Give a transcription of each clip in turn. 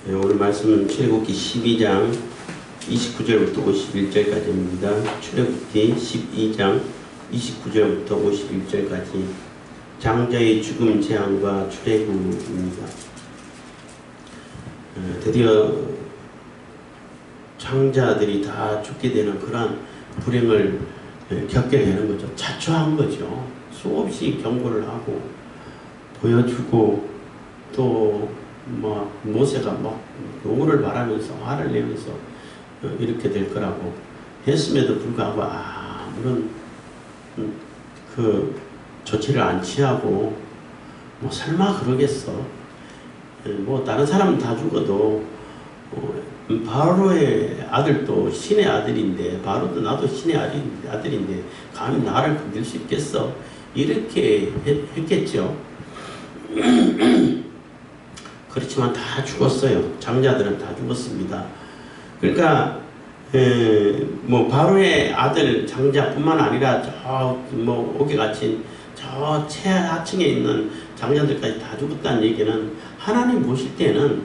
네, 오늘 말씀은 출애굽기 12장 29절부터 51절까지입니다. 출애굽기 12장 29절부터 51절까지 장자의 죽음 재앙과 출애굽입니다. 드디어 장자들이 다 죽게 되는 그런 불행을 겪게 되는 거죠. 자초한 거죠. 수없이 경고를 하고 보여주고 또 모세가 요구를 말하면서 화를 내면서 이렇게 될 거라고 했음에도 불구하고 아무런 그 조치를 안 취하고 설마 그러겠어. 다른 사람은 다 죽어도 바로의 아들도 신의 아들인데 바로도 나도 신의 아들인데 감히 나를 건들 수 있겠어. 이렇게 했겠죠. 그렇지만 다 죽었어요. 장자들은 다 죽었습니다. 그러니까 바로의 아들 장자뿐만 아니라 옥에 갇힌 저 최하층에 있는 장자들까지 다 죽었다는 얘기는 하나님 보실 때는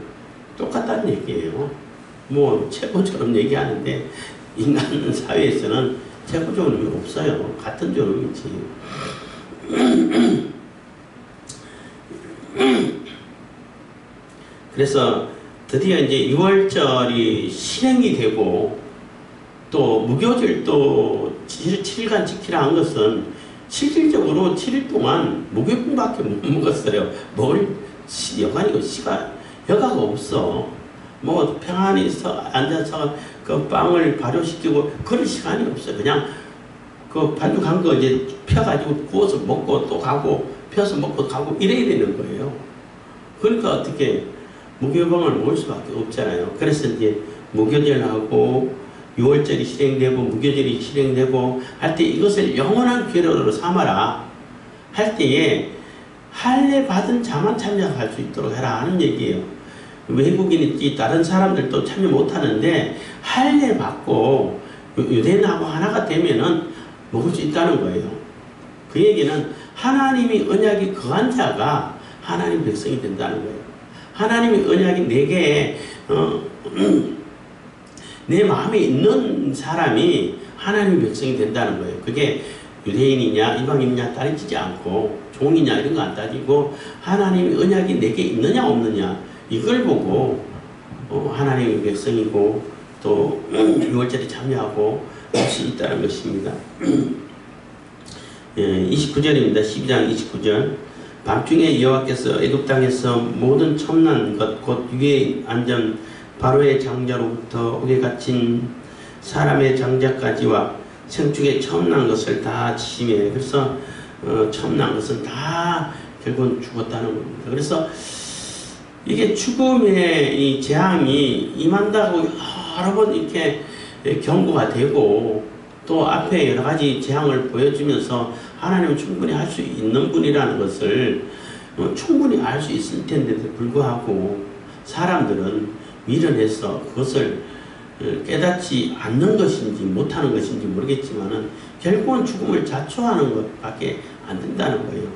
똑같다는 얘기예요. 최고처럼 얘기하는데 인간 사회에서는 최고적으로 없어요. 같은 존엄이지. 그래서 드디어 이제 6월절이 실행이 되고 또 무교절도 7일간 지키라 한 것은 실질적으로 7일 동안 무교병밖에 못 먹었어요. 먹을 여간이고 여가가 없어. 평안히 앉아서 그 빵을 발효시키고 그럴 시간이 없어요. 그냥 그 반죽한 거 이제 펴가지고 구워서 먹고 또 가고 펴서 먹고 가고 이래야 되는 거예요. 그러니까 어떻게 무교병을 먹을 수밖에 없잖아요. 그래서 이제 무교절하고 6월절이 실행되고 무교절이 실행되고 할 때 이것을 영원한 계로로 삼아라 할 때에 할례 받은 자만 참여할 수 있도록 해라 하는 얘기예요. 외국인이 다른 사람들도 참여 못하는데 할례 받고 유대인하고 하나가 되면은 먹을 수 있다는 거예요. 그 얘기는 하나님이 언약이 거한 자가 하나님 백성이 된다는 거예요. 하나님의 언약이 내게 내 마음에 있는 사람이 하나님의 백성이 된다는 거예요. 그게 유대인이냐 이방인이냐 따지지 않고 종이냐 이런 거 안 따지고 하나님의 언약이 내게 있느냐 없느냐 이걸 보고 하나님의 백성이고 또 6월절에 참여하고 할 수 있다는 것입니다. 29절입니다. 12장 29절 밤중에 여호와께서 애굽 땅에서 모든 첨난 것 곧 위에 앉은 바로의 장자로부터 옥에 갇힌 사람의 장자까지와 생축의 첨난 것을 다 치심해. 그래서 첨난 것은 다 결국은 죽었다는 겁니다. 그래서 이게 죽음의 이 재앙이 임한다고 여러 번 이렇게 경고가 되고 또 앞에 여러 가지 재앙을 보여주면서 하나님은 충분히 할 수 있는 분이라는 것을 충분히 알 수 있을 텐데도 불구하고 사람들은 미련해서 그것을 깨닫지 않는 것인지 못하는 것인지 모르겠지만은 결국은 죽음을 자초하는 것밖에 안 된다는 거예요.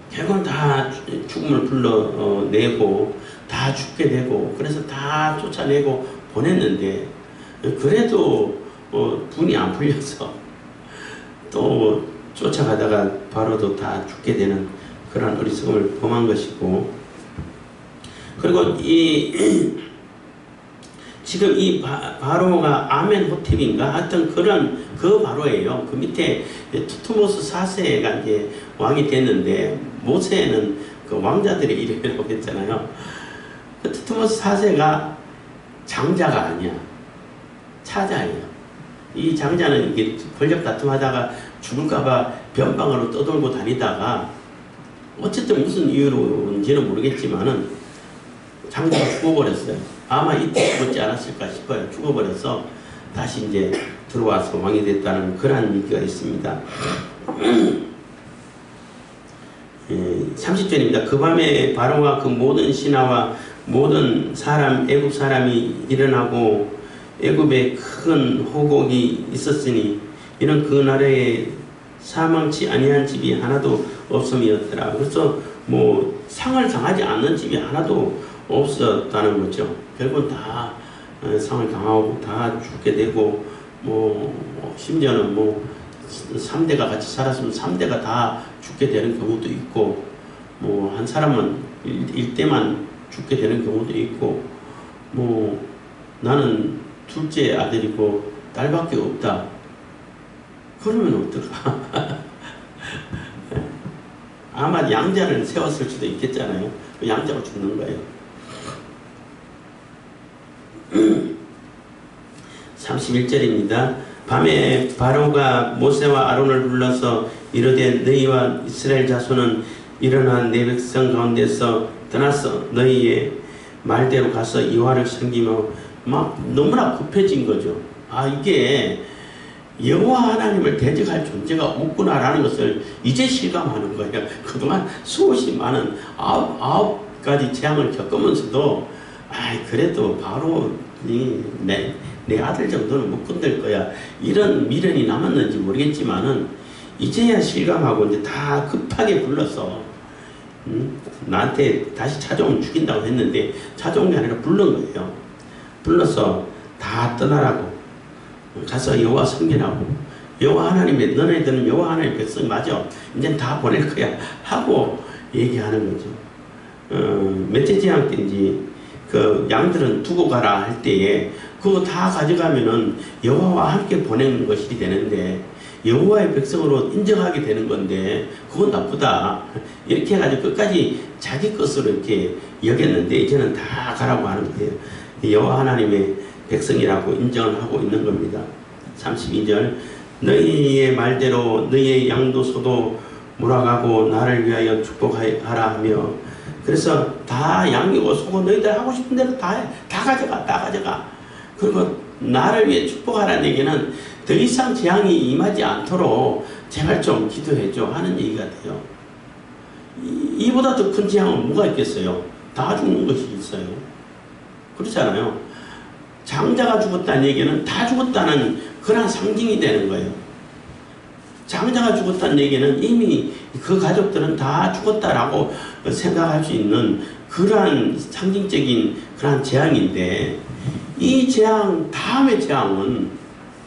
결국은 다 죽음을 불러내고 다 죽게 되고 그래서 다 쫓아내고 보냈는데 그래도 분이 안 풀려서 또 쫓아가다가 바로도 다 죽게 되는 그런 어리석음을 범한 것이고 그리고 지금 이 바로가 아멘호텝인가 하여튼 그런 그 바로예요. 그 밑에 투트모스 4세가 이제 왕이 됐는데 모세는 그 왕자들의 이름이라고 했잖아요. 그 투트모스 4세가 장자가 아니야. 차자예요. 이 장자는 이게 권력 다툼하다가 죽을까봐 변방으로 떠돌고 다니다가 어쨌든 무슨 이유로인지는 모르겠지만은 장자가 죽어버렸어요. 아마 이때 죽었지 않았을까 싶어요. 죽어버려서 다시 이제 들어와서 왕이 됐다는 그런 얘기가 있습니다. 30절입니다. 그 밤에 바로와 그 모든 신하와 모든 사람 애굽 사람이 일어나고 애굽에 큰 호곡이 있었으니 이는 그 나라에 사망치 아니한 집이 하나도 없음이었더라. 그래서 상을 당하지 않는 집이 하나도 없었다는 거죠. 결국은 다 상을 당하고 다 죽게 되고, 심지어는 3대가 같이 살았으면 3대가 다 죽게 되는 경우도 있고, 한 사람은 1대만 죽게 되는 경우도 있고, 나는 둘째 아들이고 딸밖에 없다. 그러면 어떨까? 아마 양자를 세웠을 수도 있겠잖아요. 그 양자가 죽는 거예요. 31절입니다. 밤에 바로가 모세와 아론을 불러서 이르되 너희와 이스라엘 자손은 일어나 내 백성 가운데서 떠나서 너희의 말대로 가서 여호와를 섬기며 막 너무나 급해진 거죠. 이게 여호와 하나님을 대적할 존재가 없구나라는 것을 이제 실감하는 거예요. 그동안 수없이 많은 아홉 가지 재앙을 겪으면서도 그래도 바로 내 아들 정도는 못 건들 거야, 이런 미련이 남았는지 모르겠지만은 이제야 실감하고 이제 다 급하게 불러서 나한테 다시 찾아오면 죽인다고 했는데 찾아온 게 아니라 부른 거예요. 불러서 다 떠나라고, 가서 여호와 섬기라고, 여호와 하나님의, 너네들은 여호와 하나님의 백성 맞아, 이제 다 보낼 거야 하고 얘기하는 거죠. 몇째 재앙 때인지 그 양들은 두고 가라 할 때에 그거 다 가져가면은 여호와와 함께 보내는 것이 되는데 여호와의 백성으로 인정하게 되는 건데 그건 나쁘다 이렇게 해가지고 끝까지 자기 것으로 이렇게 여겼는데 이제는 다 가라고 하는 거예요. 여호와 하나님의 백성이라고 인정을 하고 있는 겁니다. 32절 너희의 말대로 너희의 양도 소도 몰아가고 나를 위하여 축복하라 하며, 그래서 다 양이고 소고 너희들 하고 싶은 대로 다 가져가. 그리고 나를 위해 축복하라는 얘기는 더 이상 재앙이 임하지 않도록 제발 좀 기도해줘 하는 얘기가 돼요. 이보다 더 큰 재앙은 뭐가 있겠어요? 다 죽는 것이 있어요. 그렇잖아요. 장자가 죽었다는 얘기는 다 죽었다는 그런 상징이 되는 거예요. 장자가 죽었다는 얘기는 이미 그 가족들은 다 죽었다라고 생각할 수 있는 그러한 상징적인 그러한 재앙인데, 이 재앙, 다음의 재앙은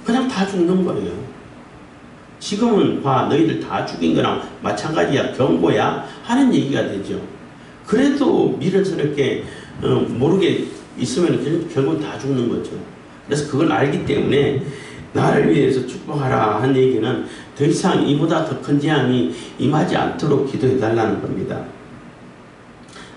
그냥 다 죽는 거예요. 지금은 봐, 너희들 다 죽인 거랑 마찬가지야, 경고야 하는 얘기가 되죠. 그래도 미련스럽게 모르게 있으면 결국 다 죽는 거죠. 그래서 그걸 알기 때문에 나를 위해서 축복하라 한 얘기는 더 이상 이보다 더 큰 재앙이 임하지 않도록 기도해 달라는 겁니다.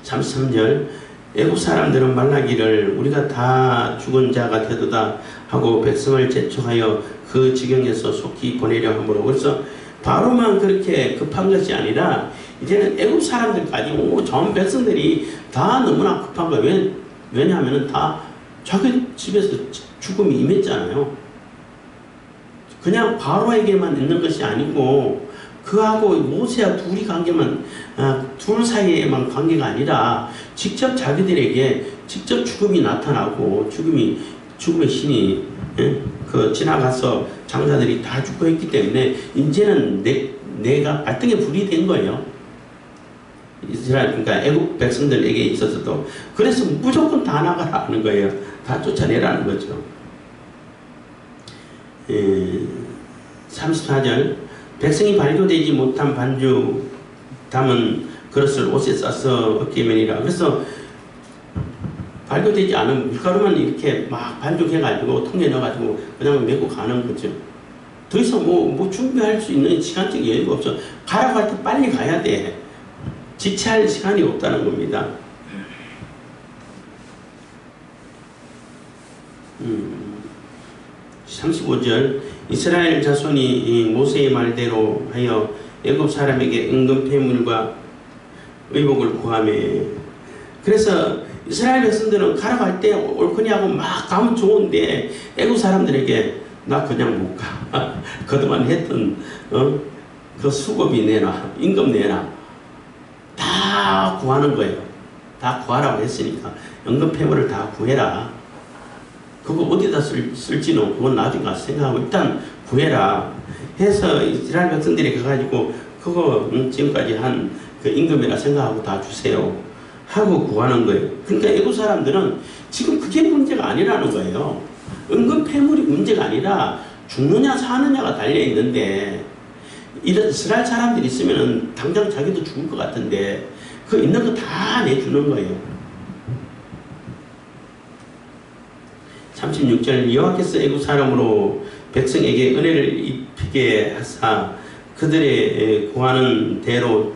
33절 애국 사람들은 말하기를 우리가 다 죽은 자가 되도다 하고 백성을 재촉하여 그 지경에서 속히 보내려 하므로, 그래서 바로만 그렇게 급한 것이 아니라 이제는 애국 사람들까지 전 백성들이 다 너무나 급한 거예요. 왜냐하면 다 자기 집에서 죽음이 임했잖아요. 그냥 바로에게만 있는 것이 아니고 그하고 모세와 둘이 관계만, 둘 사이에만 관계가 아니라 직접 자기들에게 직접 죽음이 나타나고 죽음의 신이 지나가서 장자들이 다 죽고 했기 때문에 이제는 내가 발등에 불이 된 거예요. 이스라엘, 그러니까 애국 백성들에게 있어서도. 그래서 무조건 다 나가라 하는 거예요. 다 쫓아내라는 거죠. 34절 백성이 발교되지 못한 반죽 담은 그릇을 옷에 싸서 어깨에 매니라. 그래서 발교되지 않은 밀가루만 이렇게 막 반죽해가지고 통에 넣어가지고 그냥 메고 가는 거죠. 더 이상 뭐 준비할 수 있는 시간적 여유가 없어. 가라고 할 때 빨리 가야 돼. 지체할 시간이 없다는 겁니다. 35절 이스라엘 자손이 모세의 말대로 하여 애굽 사람에게 은금 폐물과 의복을 구하며, 그래서 이스라엘 백성들은 가라고 할 때 옳거니 하고 막 가면 좋은데 애굽 사람들에게 나 그냥 못 가. 그동안 했던 그 수고비 내놔, 임금 내놔. 다 구하는 거예요. 다 구하라고 했으니까 임금 폐물을 다 구해라. 그거 어디다 쓸지는 그건 나중에 가서 생각하고 일단 구해라 해서 이스라엘 백성들이 가가지고 그거 지금까지 한 그 임금이라 생각하고 다 주세요 하고 구하는 거예요. 그러니까 애국 사람들은 지금 그게 문제가 아니라는 거예요. 은근 폐물이 문제가 아니라 죽느냐 사느냐가 달려 있는데, 이런 이스라엘 사람들이 있으면 당장 자기도 죽을 것 같은데 그 있는 거 다 내주는 거예요. 36절 여호와께서 애국 사람으로 백성에게 은혜를 입히게 하사 그들의 구하는 대로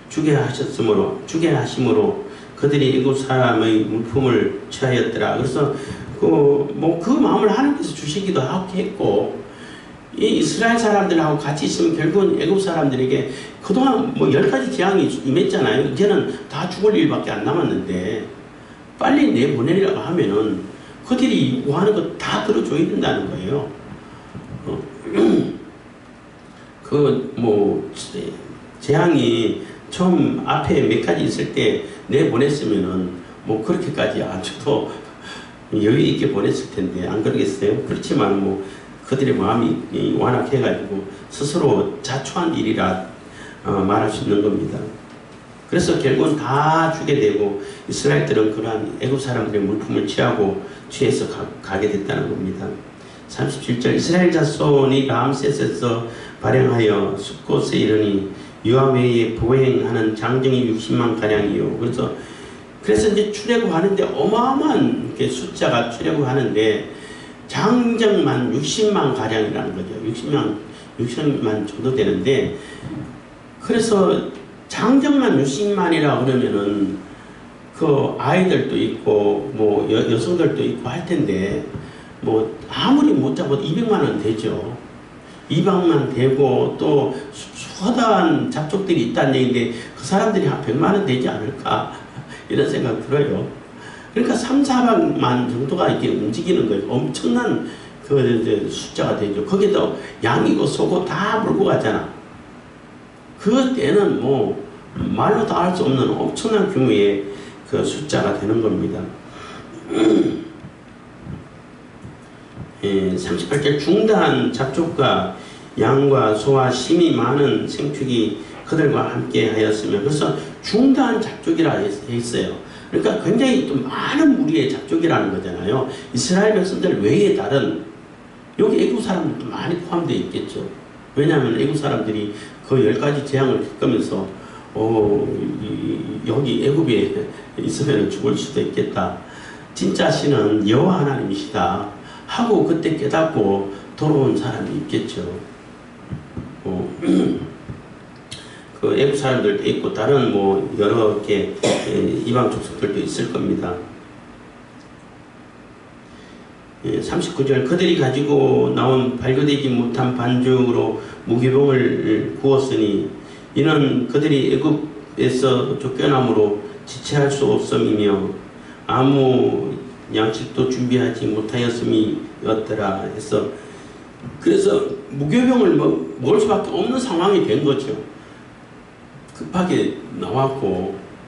주게 하심으로 그들이 애국 사람의 물품을 취하였더라. 그래서 그 마음을 하나님께서 주시기도 했고, 이 이스라엘 사람들하고 같이 있으면 결국은 애국 사람들에게 그동안 10가지 재앙이 임했잖아요. 이제는 다 죽을 일밖에 안 남았는데 빨리 내보내리라고 하면은 그들이 요구하는 거 다 들어줘야 된다는 거예요. 재앙이 처음 앞에 몇 가지 있을 때 내보냈으면은 그렇게까지 아주도 여유 있게 보냈을 텐데 안 그러겠어요? 그렇지만 그들의 마음이 완악해가지고 스스로 자초한 일이라 말할 수 있는 겁니다. 그래서 결국은 다 주게 되고 이스라엘들은 그러한 애국 사람들의 물품을 취해서 가게 됐다는 겁니다. 37절 이스라엘 자손이 람셋에서 발행하여 숫곳에 이르니 유아외에 보행하는 장정이 60만 가량이요. 그래서 이제 출애굽하는데 어마어마한 숫자가 출애굽하는데 장정만 60만 가량이라는 거죠. 60만 정도 되는데, 그래서 장정만 60만이라 그러면은 그 아이들도 있고 여성들도 있고 할 텐데 아무리 못 잡아도 200만은 되죠. 200만 되고 또 수하다한 잡족들이 있다는 얘기인데 그 사람들이 한 100만은 되지 않을까 이런 생각 들어요. 그러니까 3, 400만 정도가 이렇게 움직이는 거예요. 엄청난 그 숫자가 되죠. 거기다 양이고 소고 다 몰고 가잖아. 그 때는 말로 다 할 수 없는 엄청난 규모의 그 숫자가 되는 겁니다. 38절 중다한 잡족과 양과 소와 심이 많은 생축이 그들과 함께 하였으며, 그래서 중다한 잡족이라 했어요. 그러니까 굉장히 또 많은 무리의 잡족이라는 거잖아요. 이스라엘 백성들 외에 다른 여기 애국 사람들도 많이 포함되어 있겠죠. 왜냐하면 애국 사람들이 그 10가지 재앙을 겪으면서 여기 애굽에 있으면 죽을 수도 있겠다. 진짜 신은 여호와 하나님이시다 하고 그때 깨닫고 돌아온 사람이 있겠죠. 그 애국 사람들도 있고 다른 여러 개 이방 족속들도 있을 겁니다. 39절 그들이 가지고 나온 발교되지 못한 반죽으로 무기봉을 구웠으니 이는 그들이 애굽에서 쫓겨남으로 지체할 수 없음이며 아무 양식도 준비하지 못하였음이었더라 해서, 그래서 무교병을 먹을 수밖에 없는 상황이 된 거죠. 급하게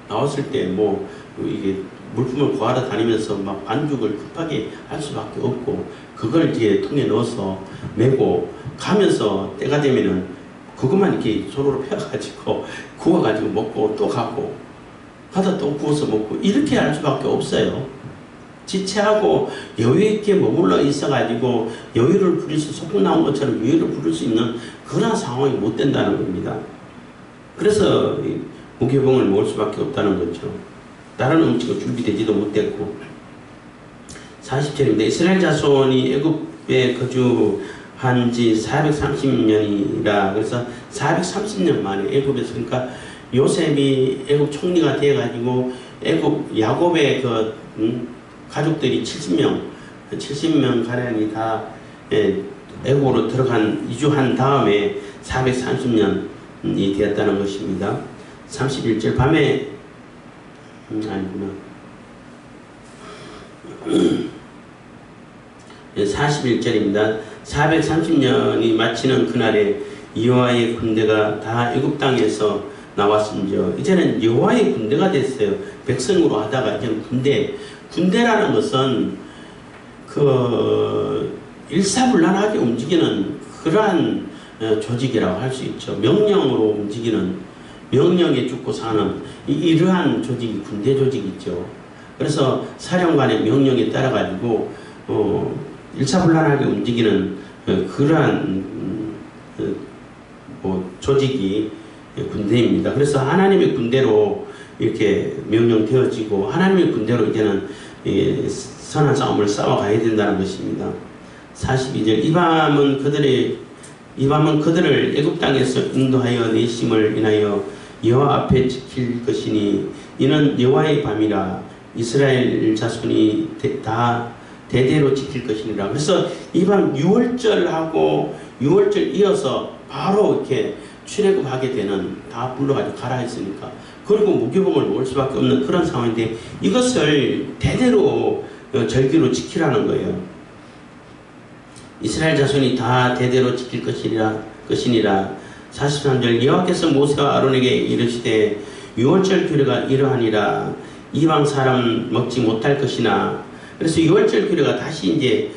나왔을 때 이게 물품을 구하러 다니면서 막 반죽을 급하게 할 수밖에 없고, 그걸 이제 통에 넣어서 메고 가면서 때가 되면은 그것만 이렇게 소로로 펴가지고 구워가지고 먹고 또 가고 가다 또 구워서 먹고 이렇게 할 수밖에 없어요. 지체하고 여유있게 머물러 있어가지고 여유를 부릴 수, 소풍 나온 것처럼 여유를 부릴 수 있는 그런 상황이 못 된다는 겁니다. 그래서 무교병을 먹을 수밖에 없다는 거죠. 다른 음식은 준비되지도 못했고. 40절입니다. 이스라엘 자손이 애굽에 거주한 지 430년이라, 그래서 430년 만에 애굽에서, 그러니까 요셉이 애굽 총리가 되어가지고 애굽 야곱의 가족들이 70명 가량이 다 애굽으로 이주한 다음에 430년이 되었다는 것입니다. 31절 밤에 아니구나. 41절입니다. 430년이 마치는 그날에 여호와의 군대가 다 애굽 땅에서 나왔음지요. 이제는 여호와의 군대가 됐어요. 백성으로 하다가 이제는 군대라는 것은 일사불란하게 움직이는 그러한 조직이라고 할 수 있죠. 명령으로 움직이는 명령에 죽고 사는 이러한 조직이 군대 조직이죠. 그래서 사령관의 명령에 따라 가지고 일사불란하게 움직이는 그러한 조직이 군대입니다. 그래서 하나님의 군대로 이렇게 명령되어지고 하나님의 군대로 이제는 선한 싸움을 싸워가야 된다는 것입니다. 42절 이 밤은 그들을 애굽 땅에서 인도하여 내심을 인하여 여호와 앞에 지킬 것이니 이는 여호와의 밤이라 이스라엘 자손이 다 대대로 지킬 것이니라. 그래서 이 밤 6월절하고 6월절 이어서 바로 이렇게 출애굽하게 되는, 다 불러가지고 가라 했으니까, 그리고 무교봉을 먹을 수밖에 없는 그런 상황인데 이것을 대대로 절기로 지키라는 거예요. 이스라엘 자손이 다 대대로 지킬 것이니라. 43절 여호와께서 모세와 아론에게 이르시되 6월절 규례가 이러하니라. 이방 사람 먹지 못할 것이나. 그래서 6월절 규례가 다시 이제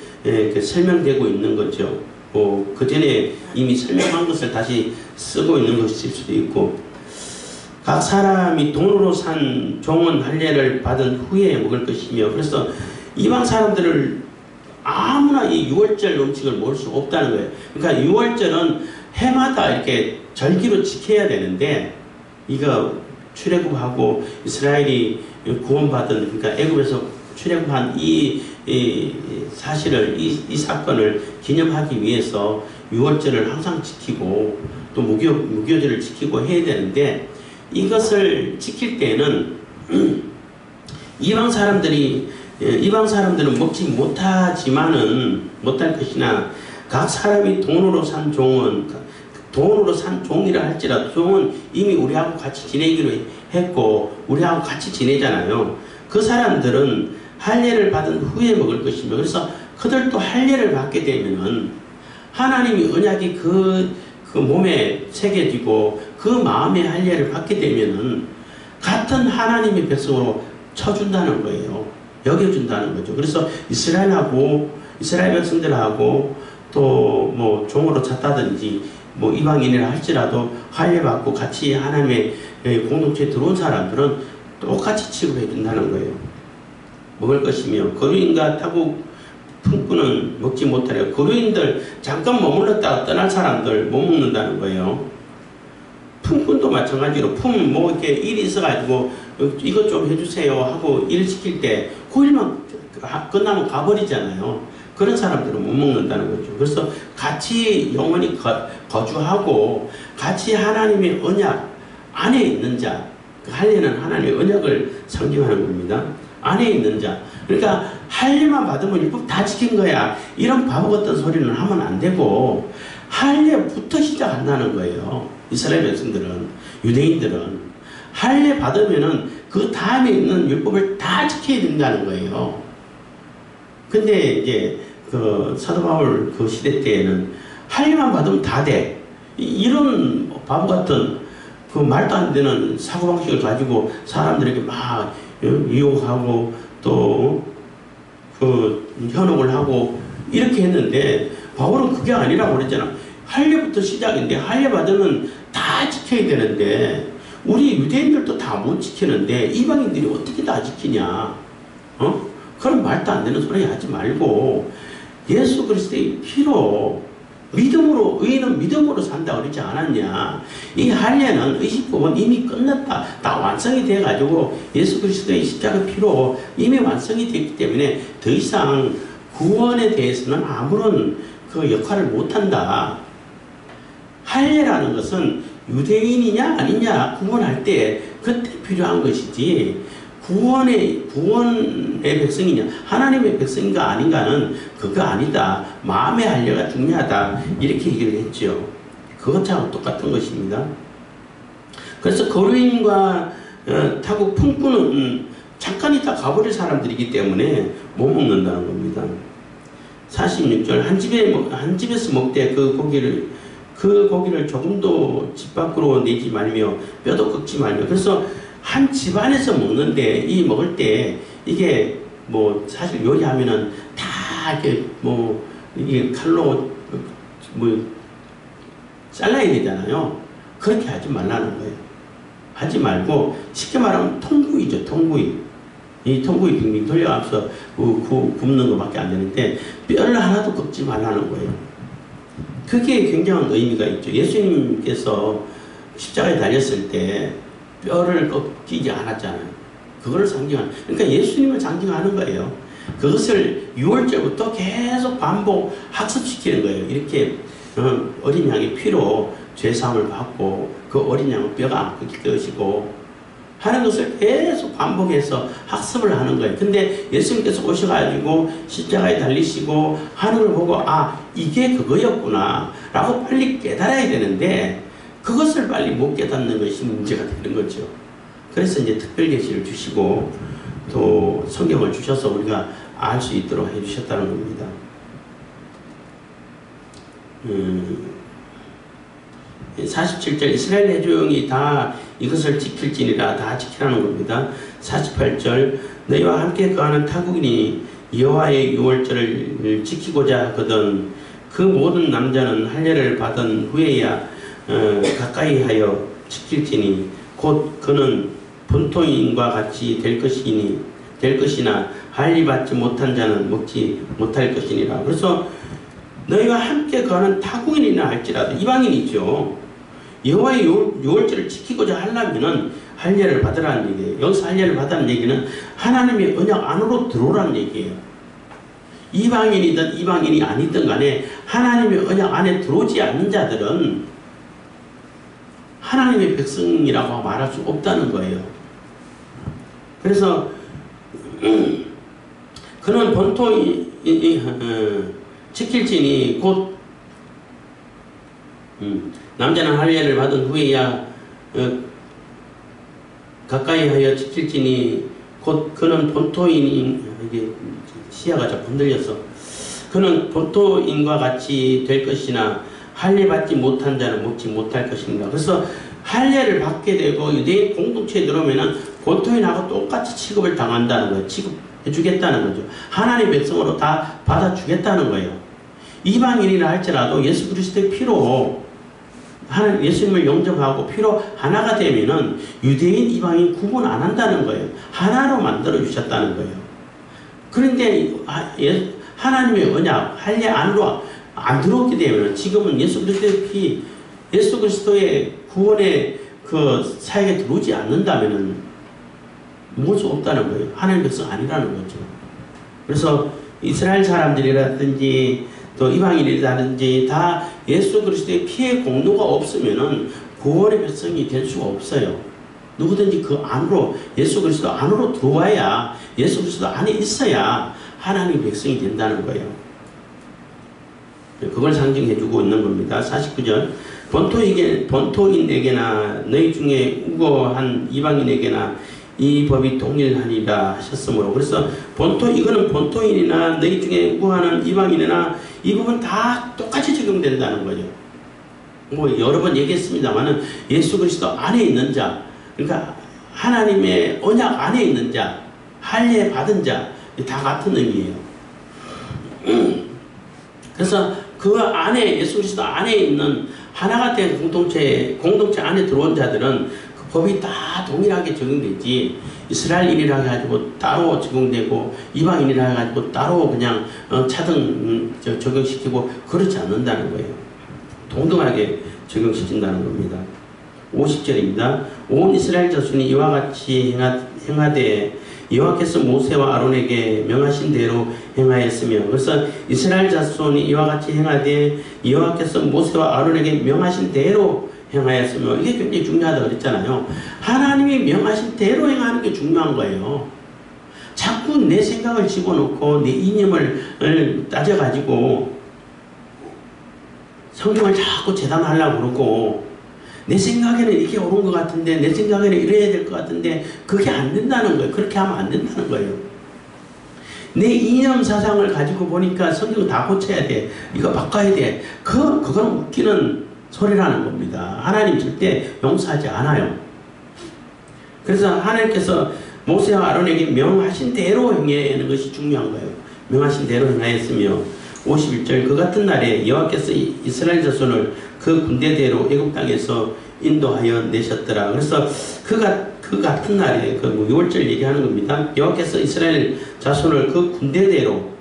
설명되고 있는 거죠. 그 전에 이미 설명한 것을 다시 쓰고 있는 것일 수도 있고, 각 사람이 돈으로 산 종은 할례를 받은 후에 먹을 것이며, 그래서 이방 사람들을 아무나 이 6월절 음식을 먹을 수 없다는 거예요. 그러니까 6월절은 해마다 이렇게 절기로 지켜야 되는데, 이거 출애굽하고 이스라엘이 구원받은, 그러니까 애굽에서 출애굽한 이 사실을, 이 사건을 기념하기 위해서 6월절을 항상 지키고 또 무교절을 지키고 해야 되는데, 이것을 지킬 때는 이방 사람들은 먹지 못하지만은 못할 것이나, 각 사람이 돈으로 산 종이라 할지라도, 종은 이미 우리하고 같이 지내기로 했고 우리하고 같이 지내잖아요. 그 사람들은 할례를 받은 후에 먹을 것이며, 그래서 그들도 할례를 받게 되면은 하나님이 언약이 그 몸에 새겨지고 그 마음의 할례를 받게 되면은 같은 하나님의 백성으로 쳐준다는 거예요. 여겨준다는 거죠. 그래서 이스라엘 백성들하고 또 뭐 종으로 찼다든지 뭐 이방인이라 할지라도 할례 받고 같이 하나님의 공동체에 들어온 사람들은 똑같이 취급해 준다는 거예요. 먹을 것이며, 거류인과 타국 품꾼은 먹지 못하려. 거류인들, 잠깐 머물렀다가 떠날 사람들 못 먹는다는 거예요. 품꾼도 마찬가지로, 뭐 이렇게 일이 있어가지고 이것 좀 해주세요 하고 일 시킬 때 그 일만 끝나면 가버리잖아요. 그런 사람들은 못 먹는다는 거죠. 그래서 같이 영원히 거주하고 같이 하나님의 언약 안에 있는 자, 그 할례는 하나님의 언약을 상징하는 겁니다. 안에 있는 자. 그러니까 할례만 받으면 율법 다 지킨 거야, 이런 바보 같은 소리는 하면 안 되고, 할례부터 시작한다는 거예요. 이스라엘 백성들은, 유대인들은 할례 받으면은 그 다음에 있는 율법을 다 지켜야 된다는 거예요. 근데 이제 그 사도 바울 그 시대 때에는 할례만 받으면 다 돼, 이런 바보 같은 그 말도 안 되는 사고방식을 가지고 사람들에게 막 유혹하고 또 그 현혹을 하고 이렇게 했는데, 바울은 그게 아니라고 그랬잖아. 할례부터 시작인데, 할례 받으면 다 지켜야 되는데 우리 유대인들도 다 못 지키는데 이방인들이 어떻게 다 지키냐? 그런 말도 안 되는 소리 하지 말고, 예수 그리스도의 피로 믿음으로, 의인은 믿음으로 산다 그러지 않았냐? 이 할례는, 의식법은 이미 끝났다, 다 완성이 돼가지고 예수 그리스도의 십자가 피로 이미 완성이 됐기 때문에 더 이상 구원에 대해서는 아무런 그 역할을 못한다. 할례라는 것은 유대인이냐 아니냐 구원할 때 그때 필요한 것이지, 구원의 백성이냐 하나님의 백성인가 아닌가는 그거 아니다. 마음의 할례가 중요하다, 이렇게 얘기를 했죠. 그것하고 똑같은 것입니다. 그래서 거류인과 타국 품꾼은 잠깐 있다 가버릴 사람들이기 때문에 못 먹는다는 겁니다. 46절 한 집에서 먹되 그 고기를 조금도 집 밖으로 내지 말며 뼈도 꺾지 말며. 그래서 한 집안에서 먹는데, 이 먹을 때 이게 뭐 사실 요리하면은 다 이렇게 뭐 이게 칼로 뭐 잘라야 되잖아요. 그렇게 하지 말라는 거예요. 하지 말고 쉽게 말하면 통구이죠. 통구이. 이 통구이 빙빙 돌려가면서 굽는 것밖에 안 되는데 뼈를 하나도 꺾지 말라는 거예요. 그게 굉장한 의미가 있죠. 예수님께서 십자가에 달렸을 때 뼈를 꺾이지 않았잖아요. 그걸 상징하는, 그러니까 예수님을 상징하는 거예요. 그것을 6월절부터 계속 반복 학습시키는 거예요. 이렇게 어린 양의 피로 죄사함을 받고 그 어린 양의 뼈가 안 꺾일 것이고 하는 것을 계속 반복해서 학습을 하는 거예요. 근데 예수님께서 오셔가지고 십자가에 달리시고 하늘을 보고 아 이게 그거였구나 라고 빨리 깨달아야 되는데 그것을 빨리 못 깨닫는 것이 문제가 되는 거죠. 그래서 이제 특별계시를 주시고 또 성경을 주셔서 우리가 알 수 있도록 해주셨다는 겁니다. 47절 이스라엘 회중이 다 이것을 지킬지니라 다 지키라는 겁니다. 48절 너희와 함께 거하는 타국인이 여호와의 유월절을 지키고자 하거든 그 모든 남자는 할례를 받은 후에야 가까이 하여 지킬지니 곧 그는 본토인과 같이 될 것이나 할례 받지 못한 자는 먹지 못할 것이니라. 그래서 너희와 함께 거하는 타국인이나 할지라도 이방인이죠. 여호와의 유월절을 지키고자 하려면은 할례를 받으라는 얘기예요. 여기서 할례를 받으라는 얘기는 하나님의 언약 안으로 들어오라는 얘기예요. 이방인이든 이방인이 아니든 간에 하나님의 언약 안에 들어오지 않는 자들은 하나님의 백성이라고 말할 수 없다는 거예요. 그래서 그는 본토 지킬지니 곧 남자는 할례를 받은 후에야 가까이 하여 지킬지니 곧 그는 본토인이 이게 시야가 좀 흔들려서 그는 본토인과 같이 될 것이나 할례 받지 못한 자는 먹지 못할 것인가. 그래서 할례를 받게 되고 유대인 공동체에 들어오면은 본토인하고 똑같이 취급을 당한다는 거예요. 취급해 주겠다는 거죠. 하나님의 백성으로 다 받아주겠다는 거예요. 이방인이라 할지라도 예수 그리스도의 피로 하나님 예수님을 영접하고 피로 하나가 되면은 유대인 이방인 구분 안 한다는 거예요. 하나로 만들어 주셨다는 거예요. 그런데 하나님의 언약 할례 안으로 안 들어오게 되면 지금은 예수 그리스도의 피 예수 그리스도의 구원의 그 사역에 들어오지 않는다면은 먹을 수 없다는 거예요. 하나님의 백성 아니라는 거죠. 그래서 이스라엘 사람들이라든지 또 이방인이라든지 다 예수 그리스도의 피의 공로가 없으면은 구원의 백성이 될 수가 없어요. 누구든지 그 안으로 예수 그리스도 안으로 들어와야 예수 그리스도 안에 있어야 하나님의 백성이 된다는 거예요. 그걸 상징해주고 있는 겁니다. 49절 본토인에게나 너희 중에 우고한 이방인에게나 이 법이 동일하니라 하셨으므로 그래서 이거는 본토인이나 너희 중에 우고하는 이방인이나 이 법은 다 똑같이 적용된다는 거죠. 뭐 여러 번 얘기했습니다만은 예수 그리스도 안에 있는 자 그러니까 하나님의 언약 안에 있는 자 할례 받은 자 다 같은 의미예요. 그래서 그 안에 예수 그리스도 안에 있는 하나가 된 공동체 안에 들어온 자들은 그 법이 다 동일하게 적용되지 이스라엘인이라 해가지고 따로 적용되고 이방인이라 해가지고 따로 그냥 차등 적용시키고 그렇지 않는다는 거예요. 동등하게 적용시킨다는 겁니다. 50절입니다. 온 이스라엘 자손이 이와 같이 행하되 여호와께서 모세와 아론에게 명하신 대로 행하였으며 그래서 이스라엘 자손이 이와 같이 행하되 여호와께서 모세와 아론에게 명하신 대로 행하였으며 이게 굉장히 중요하다고 그랬잖아요. 하나님이 명하신 대로 행하는 게 중요한 거예요. 자꾸 내 생각을 집어넣고 내 이념을 따져가지고 성경을 자꾸 재단하려고 그러고 내 생각에는 이렇게 옳은 것 같은데 내 생각에는 이래야 될 것 같은데 그게 안 된다는 거예요. 그렇게 하면 안 된다는 거예요. 내 이념 사상을 가지고 보니까 성경을 다 고쳐야 돼. 이거 바꿔야 돼. 그건 웃기는 소리라는 겁니다. 하나님 절대 용서하지 않아요. 그래서 하나님께서 모세와 아론에게 명하신 대로 행하는 것이 중요한 거예요. 명하신 대로 행하였으며 51절 그 같은 날에 여호와께서 이스라엘 자손을 그 군대대로 애굽 땅에서 인도하여 내셨더라. 그래서 그 같은 날에 그 6월절 얘기하는 겁니다. 여호와께서 이스라엘 자손을 그 군대대로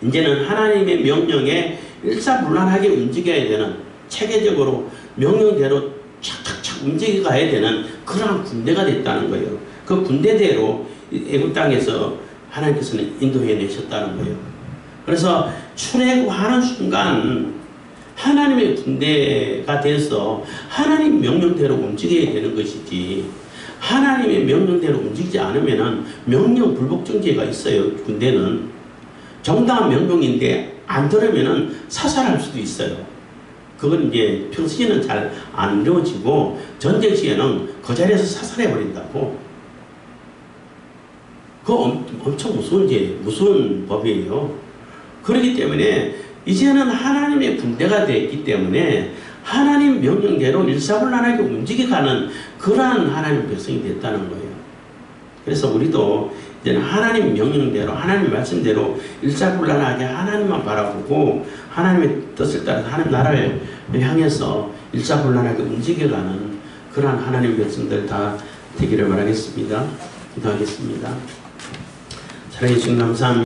이제는 하나님의 명령에 일사불란하게 움직여야 되는, 체계적으로 명령대로 착착착 움직여가야 되는 그러한 군대가 됐다는 거예요. 그 군대대로 애굽 땅에서 하나님께서는 인도해 내셨다는 거예요. 그래서 출애굽하는 순간 하나님의 군대가 돼서 하나님 명령대로 움직여야 되는 것이지, 하나님의 명령대로 움직이지 않으면 명령 불복종죄가 있어요. 군대는 정당한 명령인데 안 들으면 사살할 수도 있어요. 그건 이제 평소에는 잘 안 이루어지고 전쟁 시에는 그 자리에서 사살해 버린다고. 그거 엄청 무서운 법이에요. 그렇기 때문에 이제는 하나님의 군대가 되었기 때문에 하나님 명령대로 일사불란하게 움직여가는 그러한 하나님 백성이 됐다는 거예요. 그래서 우리도 이제는 하나님 명령대로, 하나님 말씀대로 일사불란하게 하나님만 바라보고 하나님의 뜻을 따라서 하나님 나라를 향해서 일사불란하게 움직여가는 그러한 하나님 백성들 다 되기를 바라겠습니다. 기도하겠습니다. 사랑해 주신 감사합니다.